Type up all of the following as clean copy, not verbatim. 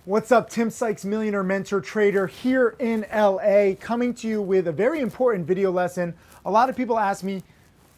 What's up? Tim Sykes, Millionaire Mentor Trader here in LA, coming to you with a very important video lesson. A lot of people ask me,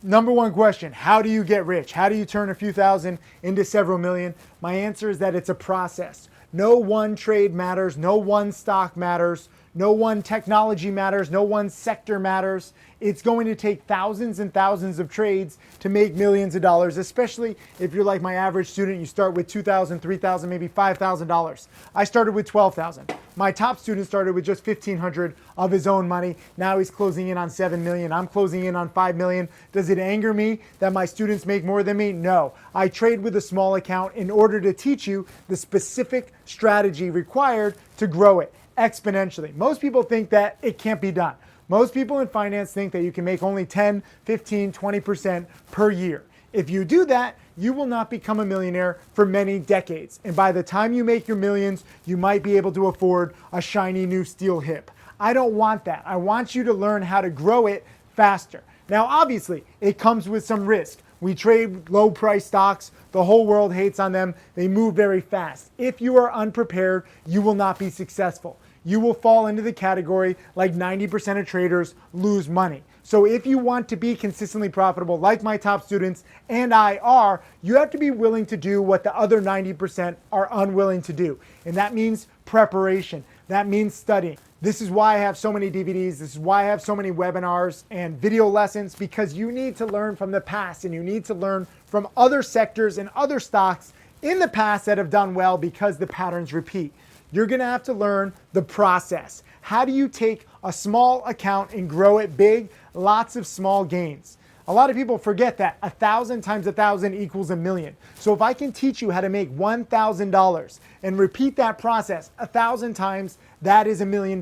number one question, how do you get rich? How do you turn a few thousand into several million? My answer is that it's a process. No one trade matters, no one stock matters, no one technology matters, no one sector matters. It's going to take thousands and thousands of trades to make millions of dollars, especially if you're like my average student. You start with $2,000, $3,000, maybe $5,000. I started with $12,000. My top student started with just $1,500 of his own money. Now he's closing in on $7 million. I'm closing in on $5 million. Does it anger me that my students make more than me? No. I trade with a small account in order to teach you the specific strategy required to grow it exponentially. Most people think that it can't be done. Most people in finance think that you can make only 10, 15, 20% per year. If you do that, you will not become a millionaire for many decades. And by the time you make your millions, you might be able to afford a shiny new steel hip. I don't want that. I want you to learn how to grow it faster. Now, obviously, it comes with some risk. We trade low price stocks. The whole world hates on them. They move very fast. If you are unprepared, you will not be successful. You will fall into the category like 90% of traders lose money. So if you want to be consistently profitable like my top students and I are, you have to be willing to do what the other 90% are unwilling to do. And that means preparation. That means studying. This is why I have so many DVDs. This is why I have so many webinars and video lessons, because you need to learn from the past and you need to learn from other sectors and other stocks in the past that have done well, because the patterns repeat. You're gonna have to learn the process. How do you take a small account and grow it big? Lots of small gains. A lot of people forget that 1,000 times 1,000 equals a million. So if I can teach you how to make $1,000 and repeat that process 1,000 times, that is $1 million.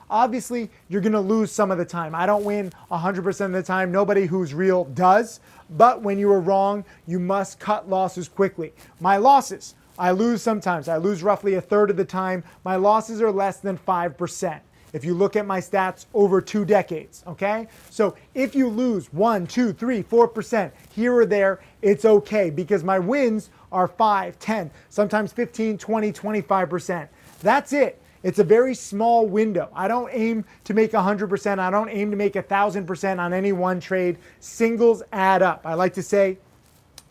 Obviously, you're gonna lose some of the time. I don't win 100% of the time. Nobody who's real does. But when you are wrong, you must cut losses quickly. My losses, I lose sometimes. I lose roughly a third of the time. My losses are less than 5%. If you look at my stats over 2 decades, okay? So if you lose 1, 2, 3, 4% here or there, it's okay, because my wins are 5, 10, sometimes 15, 20, 25%. That's it. It's a very small window. I don't aim to make 100%. I don't aim to make 1,000% on any one trade. Singles add up. I like to say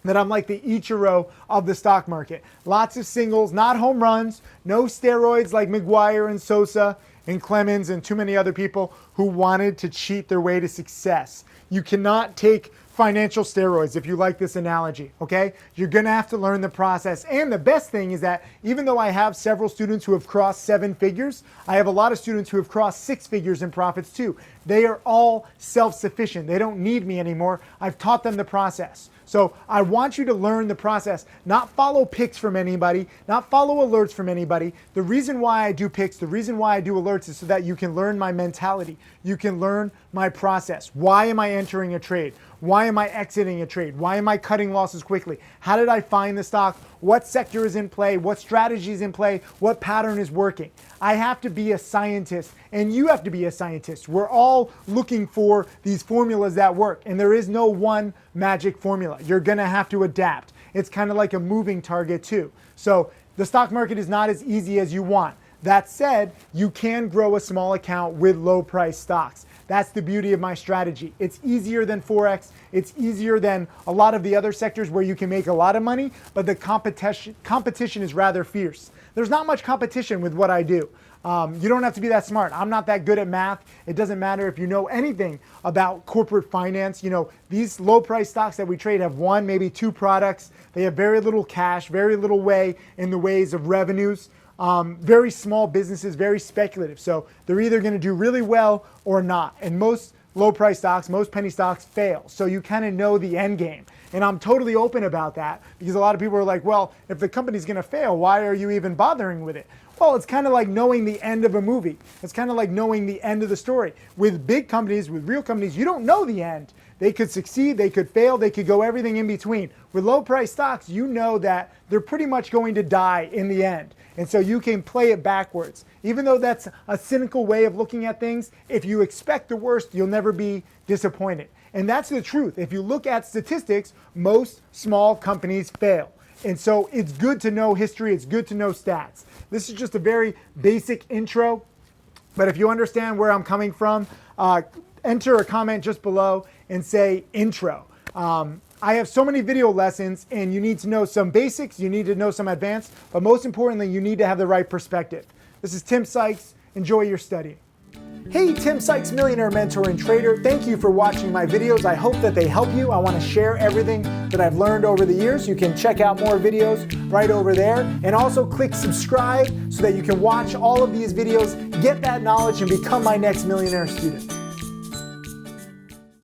that I'm like the Ichiro of the stock market. Lots of singles, not home runs, no steroids like McGwire and Sosa and Clemens and too many other people who wanted to cheat their way to success. You cannot take financial steroids, if you like this analogy, okay? You're gonna have to learn the process. And the best thing is that even though I have several students who have crossed 7 figures, I have a lot of students who have crossed 6 figures in profits too. They are all self-sufficient. They don't need me anymore. I've taught them the process. So I want you to learn the process, not follow picks from anybody, not follow alerts from anybody. The reason why I do picks, the reason why I do alerts is so that you can learn my mentality. You can learn my process. Why am I entering a trade? Why am I exiting a trade? Why am I cutting losses quickly? How did I find the stock? What sector is in play? What strategy is in play? What pattern is working? I have to be a scientist, and you have to be a scientist. We're all looking for these formulas that work, and there is no one magic formula. You're gonna have to adapt. It's kind of like a moving target too. So the stock market is not as easy as you want. That said, you can grow a small account with low price stocks. That's the beauty of my strategy. It's easier than Forex. It's easier than a lot of the other sectors where you can make a lot of money, but the competition is rather fierce. There's not much competition with what I do. You don't have to be that smart. I'm not that good at math. It doesn't matter if you know anything about corporate finance. You know, these low price stocks that we trade have 1, maybe 2 products. They have very little cash, very little way in the ways of revenues. Very small businesses, very speculative. So they're either going to do really well or not. And most low price stocks, most penny stocks fail. So you kind of know the end game. And I'm totally open about that, because a lot of people are like, well, if the company's going to fail, why are you even bothering with it? Well, it's kind of like knowing the end of a movie. It's kind of like knowing the end of the story. With big companies, with real companies, you don't know the end. They could succeed, they could fail, they could go everything in between. With low price stocks, you know that they're pretty much going to die in the end. And so you can play it backwards. Even though that's a cynical way of looking at things, if you expect the worst, you'll never be disappointed. And that's the truth. If you look at statistics, most small companies fail. And so it's good to know history, it's good to know stats. This is just a very basic intro, but if you understand where I'm coming from, enter a comment just below and say intro. I have so many video lessons, and you need to know some basics, you need to know some advanced, but most importantly, you need to have the right perspective. This is Tim Sykes. Enjoy your study. Hey, Tim Sykes, millionaire mentor and trader. Thank you for watching my videos. I hope that they help you. I want to share everything that I've learned over the years. You can check out more videos right over there, and also click subscribe so that you can watch all of these videos, get that knowledge, and become my next millionaire student.